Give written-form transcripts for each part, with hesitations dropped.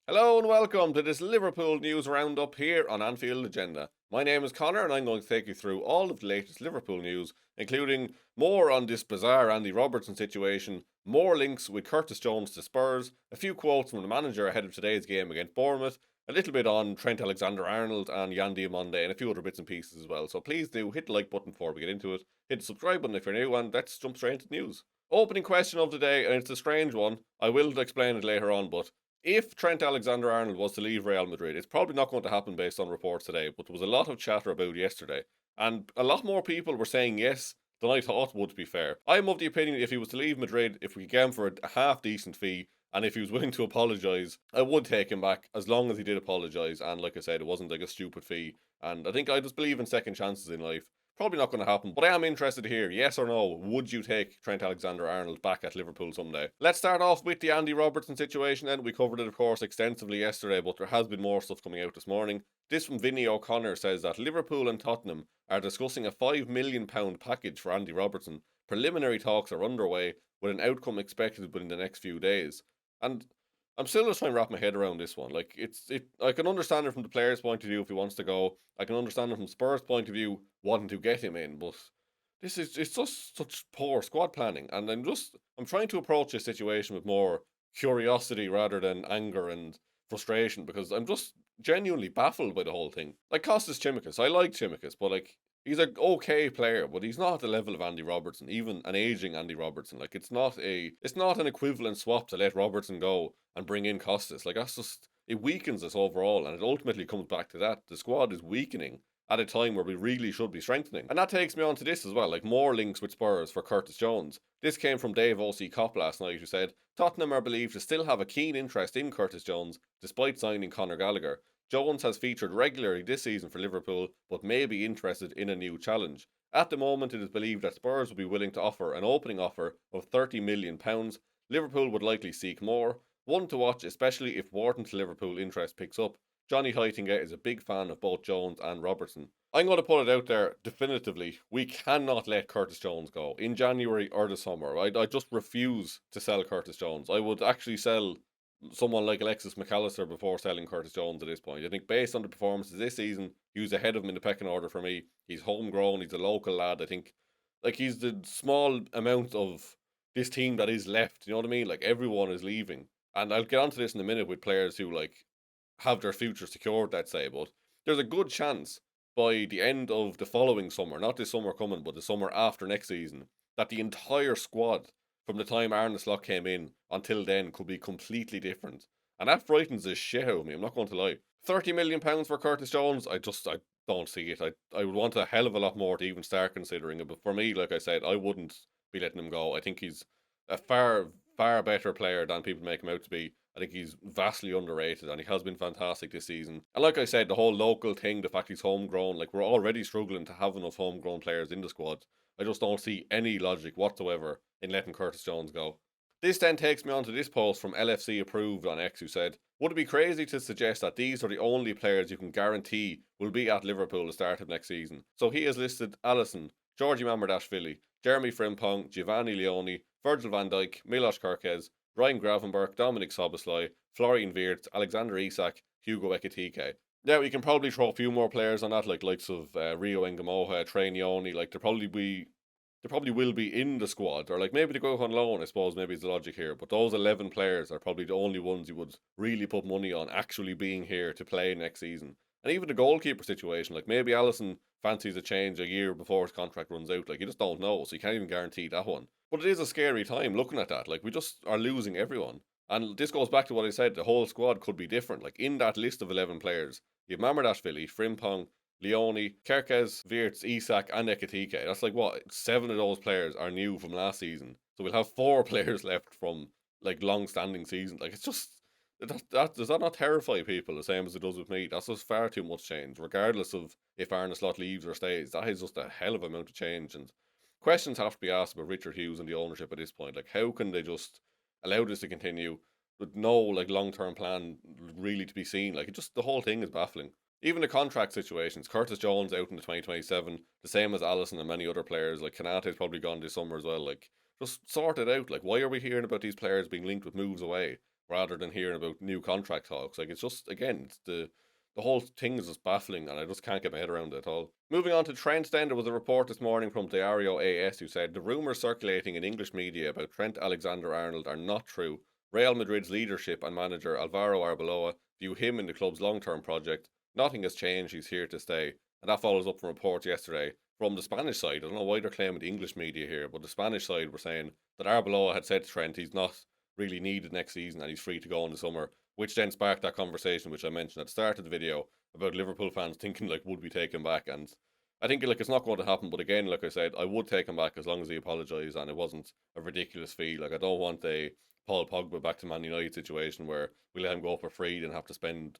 Hello and welcome to this Liverpool news roundup here on Anfield Agenda. My name is Conor and I'm going to take you through all of the latest Liverpool news, including more on this bizarre Andy Robertson situation, more links with Curtis Jones to Spurs, a few quotes from the manager ahead of today's game against Bournemouth, a little bit on Trent Alexander-Arnold and Yann Diamonde and a few other bits and pieces as well. So please do hit the like button before we get into it, hit the subscribe button if you're new, and let's jump straight into the news. Opening question of the day, and it's a strange one. I will explain it later on, but if Trent Alexander-Arnold was to leave Real Madrid, it's probably not going to happen based on reports today, but there was a lot of chatter about yesterday, and a lot more people were saying yes than I thought would be fair. I'm of the opinion if he was to leave Madrid, if we could get him for a half decent fee, and if he was willing to apologise, I would take him back as long as he did apologise, and like I said, it wasn't like a stupid fee, and I think I just believe in second chances in life. Probably not going to happen, but I am interested to hear, yes or no, would you take Trent Alexander-Arnold back at Liverpool someday? Let's start off with the Andy Robertson situation then. We covered it, of course, extensively yesterday, but there has been more stuff coming out this morning. This from Vinny O'Connor says that Liverpool and Tottenham are discussing a £5 million package for Andy Robertson. Preliminary talks are underway, with an outcome expected within the next few days. And I'm still just trying to wrap my head around this one. Like I can understand it from the player's point of view if he wants to go. I can understand it from Spurs' point of view wanting to get him in, but it's just such poor squad planning. And I'm trying to approach this situation with more curiosity rather than anger and frustration because I'm just genuinely baffled by the whole thing. Like Costas Chimicas, I like Chimicas, but like he's an okay player, but he's not at the level of Andy Robertson, even an aging Andy Robertson. Like it's not an equivalent swap to let Robertson go and bring in Costas. Like that's just it weakens us overall, and it ultimately comes back to that. The squad is weakening at a time where we really should be strengthening. And that takes me on to this as well, like more links with Spurs for Curtis Jones. This came from Dave O.C. Kopp last night, who said Tottenham are believed to still have a keen interest in Curtis Jones despite signing Conor Gallagher. Jones has featured regularly this season for Liverpool, but may be interested in a new challenge. At the moment, it is believed that Spurs will be willing to offer an opening offer of £30 million. Liverpool would likely seek more. One to watch, especially if Wharton to Liverpool interest picks up. Johnny Heitinga is a big fan of both Jones and Robertson. I'm going to put it out there definitively. We cannot let Curtis Jones go in January or the summer. I just refuse to sell Curtis Jones. I would actually sell someone like Alexis McAllister before selling Curtis Jones at this point. I think based on the performances this season, he was ahead of him in the pecking order for me. He's homegrown, he's a local lad. I think like he's the small amount of this team that is left. You know what I mean? Like everyone is leaving. And I'll get onto this in a minute with players who like have their future secured, let's say, but there's a good chance by the end of the following summer, not this summer coming, but the summer after next season, that the entire squad from the time Arne came in until then could be completely different. And that frightens the shit out of me, I'm not going to lie. £30 million for Curtis Jones, I don't see it. I would want a hell of a lot more to even start considering it. But for me, like I said, I wouldn't be letting him go. I think he's a far better player than people make him out to be. I think he's vastly underrated and he has been fantastic this season. And like I said, the whole local thing, the fact he's homegrown, like we're already struggling to have enough homegrown players in the squad. I just don't see any logic whatsoever in letting Curtis Jones go. This then takes me on to this post from LFC Approved on X, who said, would it be crazy to suggest that these are the only players you can guarantee will be at Liverpool at the start of next season? So he has listed Alisson, Georgi Mamardashvili, Jeremy Frimpong, Giovanni Leone, Virgil van Dijk, Milos Kerkez, Ryan Gravenberch, Dominic Soboslai, Florian Wirtz, Alexander Isak, Hugo Ekitike. Now, you can probably throw a few more players on that, like likes of Rio Engamoha, Trey Nyoni, like they probably will be in the squad, or like maybe they go on loan, I suppose, maybe is the logic here. But those 11 players are probably the only ones you would really put money on actually being here to play next season. And even the goalkeeper situation, like maybe Alisson fancies a change a year before his contract runs out. Like you just don't know, so you can't even guarantee that one. But it is a scary time looking at that. Like we just are losing everyone. And this goes back to what I said, the whole squad could be different. Like in that list of 11 players, you have Mamardashvili, Frimpong, Leone, Kerkez, Wirtz, Isak, and Ekitike. That's like what 7 of those players are new from last season. So we'll have 4 players left from like long-standing seasons. Like it's just does that not terrify people the same as it does with me? That's just far too much change, regardless of if Arne leaves or stays. That is just a hell of a amount of change, and questions have to be asked about Richard Hughes and the ownership at this point. Like, how can they just allow this to continue with no like long-term plan really to be seen? Like, it just the whole thing is baffling. Even the contract situations, Curtis Jones out in the 2027, the same as Alisson and many other players. Like Kanate's probably gone this summer as well. Like, just sort it out. Like, why are we hearing about these players being linked with moves away? rather than hearing about new contract talks. Like, it's just, again, it's the whole thing is just baffling, and I just can't get my head around it at all. Moving on to Trent, then there was a report this morning from Diario AS who said the rumours circulating in English media about Trent Alexander-Arnold are not true. Real Madrid's leadership and manager Alvaro Arbeloa view him in the club's long-term project. Nothing has changed, he's here to stay. And that follows up from reports yesterday from the Spanish side. I don't know why they're claiming the English media here, but the Spanish side were saying that Arbeloa had said to Trent he's not really needed next season and he's free to go in the summer, which then sparked that conversation which I mentioned at the start of the video about Liverpool fans thinking like would we take him back, and I think like it's not going to happen. But again, like I said, I would take him back as long as he apologised and it wasn't a ridiculous fee. Like, I don't want a Paul Pogba back to Man United situation where we let him go for free and have to spend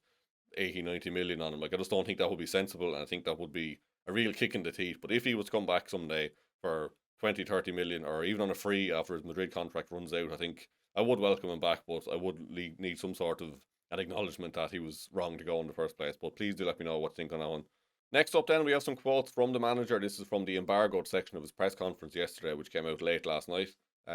80, 90 million on him. Like, I just don't think that would be sensible, and I think that would be a real kick in the teeth. But if he was to come back someday for 20, 30 million, or even on a free after his Madrid contract runs out, I think I would welcome him back, but I would need some sort of an acknowledgement that he was wrong to go in the first place. But please do let me know what you think on that one. Next up then, we have some quotes from the manager. This is from the embargoed section of his press conference yesterday, which came out late last night.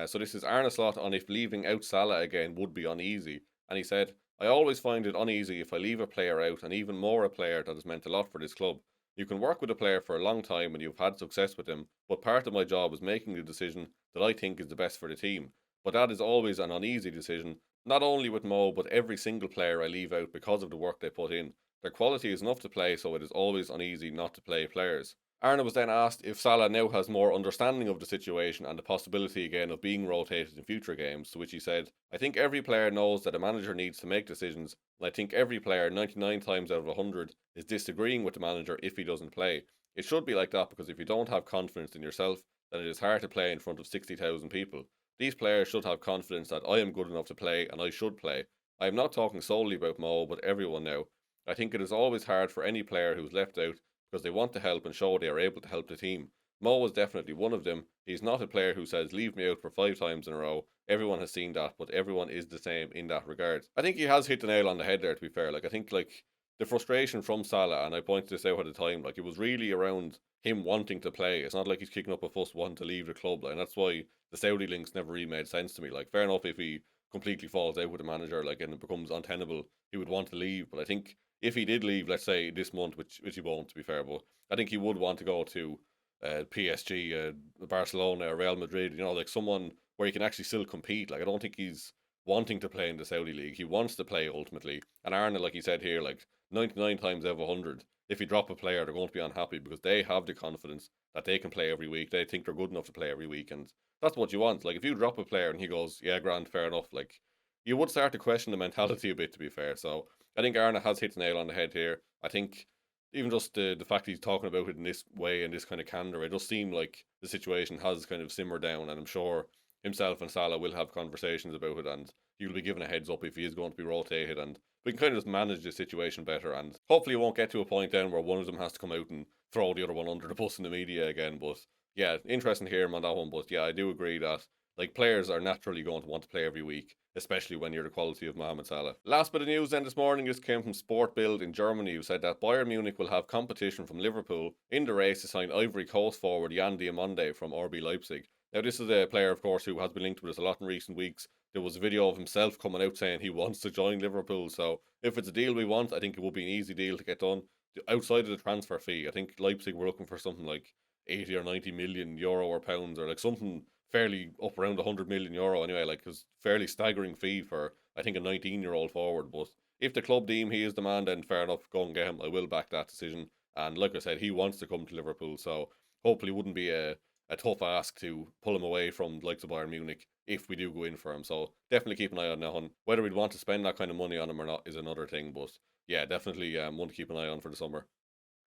So this is Arne slot on if leaving out Salah again would be uneasy. And he said, I always find it uneasy if I leave a player out, and even more a player that has meant a lot for this club. You can work with a player for a long time and you've had success with him, but part of my job is making the decision that I think is the best for the team. But that is always an uneasy decision, not only with Mo, but every single player I leave out because of the work they put in. Their quality is enough to play, so it is always uneasy not to play players. Arne was then asked if Salah now has more understanding of the situation and the possibility again of being rotated in future games, to which he said, I think every player knows that a manager needs to make decisions, and I think every player 99 times out of 100 is disagreeing with the manager if he doesn't play. It should be like that, because if you don't have confidence in yourself, then it is hard to play in front of 60,000 people. These players should have confidence that I am good enough to play and I should play. I am not talking solely about Mo, but everyone now. I think it is always hard for any player who is left out because they want to help and show they are able to help the team. Mo was definitely one of them. He's not a player who says leave me out for 5 times in a row. Everyone has seen that, but everyone is the same in that regard. I think he has hit the nail on the head there, to be fair. Like, I think like the frustration from Salah, and I pointed this out at the time, like it was really around him wanting to play. It's not like he's kicking up a fuss wanting to leave the club, and that's why the Saudi links never really made sense to me. Like, fair enough if he completely falls out with the manager, like, and it becomes untenable, he would want to leave. But I think if he did leave, let's say this month, which he won't, to be fair, but I think he would want to go to PSG, Barcelona, or Real Madrid. You know, like someone where he can actually still compete. Like, I don't think he's wanting to play in the Saudi league. He wants to play ultimately. And Arne, like he said here, like 99 times out of 100, if you drop a player, they're going to be unhappy because they have the confidence that they can play every week. They think they're good enough to play every week, and that's what you want. Like, if you drop a player and he goes, yeah, grand, fair enough, like, you would start to question the mentality a bit, to be fair. So I think Arne has hit the nail on the head here. I think even just the fact he's talking about it in this way and this kind of candor, it does seem like the situation has kind of simmered down, and I'm sure himself and Salah will have conversations about it, and he'll be given a heads up if he is going to be rotated, and we can kind of just manage the situation better, and hopefully it won't get to a point then where one of them has to come out and throw the other one under the bus in the media again. But yeah, interesting to hear him on that one. But yeah, I do agree that like players are naturally going to want to play every week, especially when you're the quality of Mohamed Salah. Last bit of news then this morning, this came from Sport Bild in Germany, who said that Bayern Munich will have competition from Liverpool in the race to sign Ivory Coast forward Jan Diomande from RB Leipzig. Now, this is a player, of course, who has been linked with us a lot in recent weeks. There was a video of himself coming out saying he wants to join Liverpool. So if it's a deal we want, I think it would be an easy deal to get done. Outside of the transfer fee, I think Leipzig were looking for something like 80 or 90 million euro or pounds, or like something fairly up around 100 million euro anyway. Like, it's fairly staggering fee for, I think, a 19-year-old forward. But if the club deem he is the man, then fair enough, go and get him. I will back that decision. And like I said, he wants to come to Liverpool, so hopefully it wouldn't be a tough ask to pull him away from the likes of Bayern Munich if we do go in for him. So definitely keep an eye on that one. Whether we'd want to spend that kind of money on him or not is another thing, but yeah, definitely one to keep an eye on for the summer.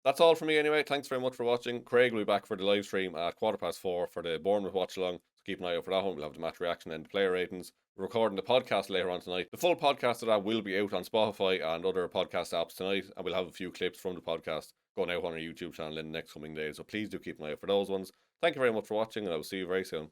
That's all from me anyway. Thanks very much for watching. Craig will be back for the live stream at 4:15 for the Bournemouth watch along, so keep an eye out for that one. We'll have the match reaction and the player ratings. We're recording the podcast later on tonight. The full podcast of that will be out on Spotify and other podcast apps tonight, and we'll have a few clips from the podcast going out on our YouTube channel in the next coming days, so please do keep an eye out for those ones. Thank you very much for watching, and I will see you very soon.